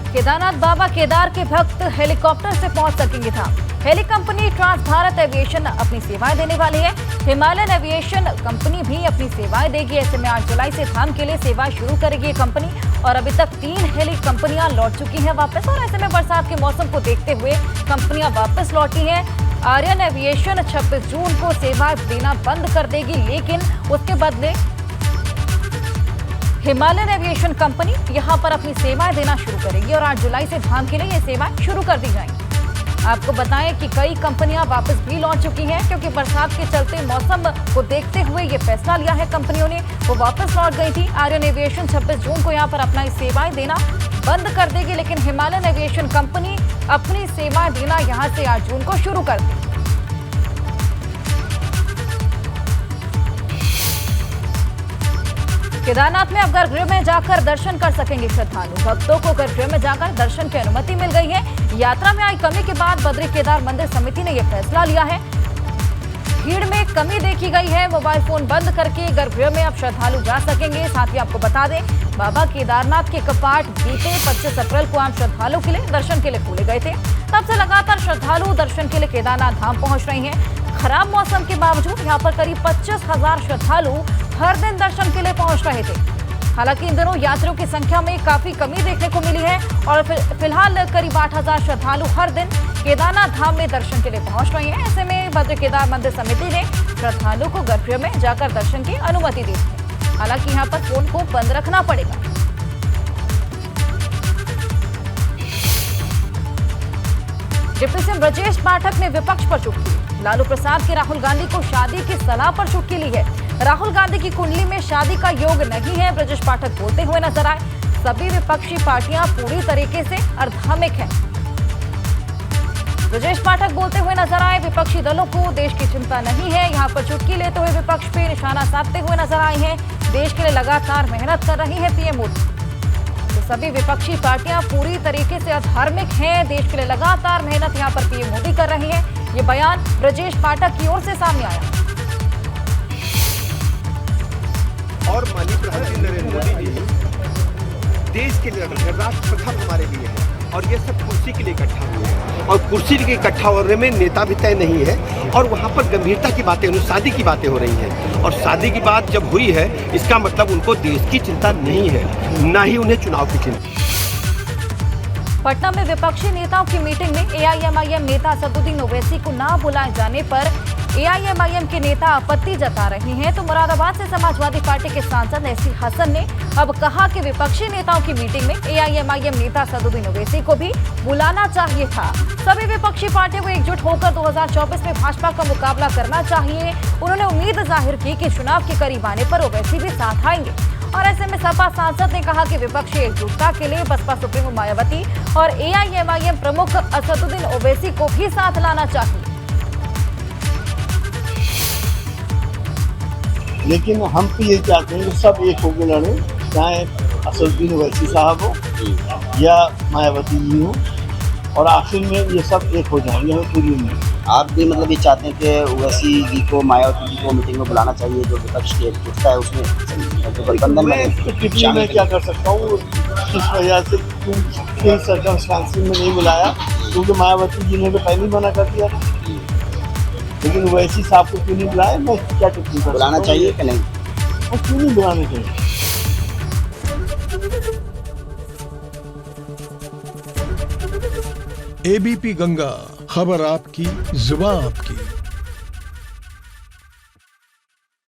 केदारनाथ बाबा केदार के भक्त हेलीकॉप्टर से पहुंच सकेंगे धाम। Heli company Trans Bharat Aviation अपनी सेवाएं देने वाली है। हिमालयन एविएशन कंपनी भी अपनी सेवाएं देगी। ऐसे में 8 जुलाई से धाम के लिए सेवाएं शुरू करेगी ये कंपनी और अभी तक 3 हेली कंपनियां लौट चुकी हैं वापस। और ऐसे में बरसात के मौसम को देखते हुए कंपनियां वापस लौटी हैं। आर्यन एविएशन 26 जून को सेवाएं देना बंद कर देगी, लेकिन उसके बदले हिमालयन एविएशन कंपनी यहां पर अपनी सेवाएं देना शुरू करेगी और 8 जुलाई से धाम के लिए ये सेवाएं शुरू कर दी जाएंगी। आपको बताएं कि कई कंपनियां वापस भी लौट चुकी हैं, क्योंकि बरसात के चलते मौसम को देखते हुए ये फैसला लिया है कंपनियों ने। वो वापस लौट गई थी। आर्यन एविएशन 26 जून को यहां पर अपना सेवाएं देना बंद कर देगी, लेकिन हिमालयन एविएशन कंपनी अपनी सेवाएं देना यहां से 8 जून को शुरू कर देगी। केदारनाथ में अब गर्भगृह में जाकर दर्शन कर सकेंगे श्रद्धालु। भक्तों को गर्भगृह में जाकर दर्शन की अनुमति मिल गई है। यात्रा में आई कमी के बाद बद्री केदार मंदिर समिति ने यह फैसला लिया है। भीड़ में कमी देखी गई है। मोबाइल फोन बंद करके गर्भगृह में अब श्रद्धालु जा सकेंगे। साथ ही आपको बता दें, बाबा केदारनाथ के कपाट बीते 25 अप्रैल को आम श्रद्धालुओं के लिए दर्शन के लिए खोले गए थे। तब से लगातार श्रद्धालु दर्शन के लिए केदारनाथ धाम पहुंच रहे हैं। खराब मौसम के बावजूद यहाँ पर करीब 25,000 श्रद्धालु हर दिन दर्शन के लिए पहुंच रहे थे। हालांकि इन दिनों यात्रियों की संख्या में काफी कमी देखने को मिली है और फिलहाल करीब 8,000 श्रद्धालु हर दिन केदारनाथ धाम में दर्शन के लिए पहुंच रहे हैं। ऐसे में बद्री केदार मंदिर समिति ने श्रद्धालुओं को गर्भगृह में जाकर दर्शन की अनुमति दी है। हालांकि यहाँ पर फोन को बंद रखना पड़ेगा। डिप्टी सीएम ब्रजेश पाठक ने विपक्ष पर चुटकी। लालू प्रसाद के राहुल गांधी को शादी की सलाह पर चुटकी ली है। राहुल गांधी की कुंडली में शादी का योग नहीं है, ब्रजेश पाठक बोलते हुए नजर आए। सभी विपक्षी पार्टियां पूरी तरीके से अर्धमिक हैं। ब्रजेश पाठक बोलते हुए नजर आए। विपक्षी दलों को देश की चिंता नहीं है। यहां पर चुटकी लेते हुए विपक्ष पे निशाना साधते हुए नजर आए हैं। देश के लिए लगातार मेहनत कर रही है पीएम मोदी। तो सभी विपक्षी पार्टियां पूरी तरीके से अधार्मिक हैं। देश के लिए लगातार मेहनत यहां पर पीएम मोदी कर रही है। ये बयान ब्रजेश पाठक की ओर से सामने आया। और माननीय प्रधानमंत्री नरेंद्र मोदी जी देश के लिए राष्ट्र प्रथम हमारे लिए है और ये सब कुर्सी के लिए इकट्ठा हुए हैं और कुर्सी के इकट्ठा होने में नेता भी तय नहीं है। और वहाँ पर गंभीरता की बातें, शादी की बातें हो रही हैं और शादी की बात जब हुई है इसका मतलब उनको देश की चिंता नहीं है, न ही उन्हें चुनाव की चिंता। पटना में विपक्षी नेताओं की मीटिंग में एआईएमआईएम नेता असदुद्दीन ओवैसी को ना बुलाए जाने पर एआईएमआईएम के नेता आपत्ति जता रहे हैं। तो मुरादाबाद से समाजवादी पार्टी के सांसद एसी हसन ने अब कहा कि विपक्षी नेताओं की मीटिंग में एआईएमआईएम नेता असदुद्दीन ओवैसी को भी बुलाना चाहिए था। सभी विपक्षी पार्टियों को एकजुट होकर 2024 में भाजपा का मुकाबला करना चाहिए। उन्होंने उम्मीद जाहिर की कि चुनाव के करीब आने पर ओवैसी भी साथ आएंगे। और ऐसे में सपा सांसद ने कहा कि विपक्षी एकजुटता के लिए बसपा सुप्रीमो मायावती और एआईएमआईएम प्रमुख असदुद्दीन ओवैसी को भी साथ लाना चाहिए। लेकिन हम तो ये चाहते हैं कि सब एक होकर लड़े, चाहे असदुद्दीन ओवैसी साहब हो या मायावती जी हो, और आखिर में ये सब एक हो जाएंगे। हमें पूरी उम्मीद। आप भी मतलब ये चाहते हैं कि ओवैसी जी को, मायावती जी को मीटिंग में बुलाना चाहिए, जो विपक्ष की एकजुटता है उसमें जो गठबंधन में मैं क्या कर सकता हूँ इस वजह से किन सर्कमस्टांसेस में नहीं बुलाया, क्योंकि मायावती जी ने तो पहले ही मना कर दिया। लेकिन ओवैसी साहब को क्यों नहीं बुलाया, मैं क्या टिप्पणी कर बुलाना चाहिए कि नहीं, और क्यों नहीं बुलाना चाहिए। एबीपी गंगा, खबर आपकी, जुबान आपकी।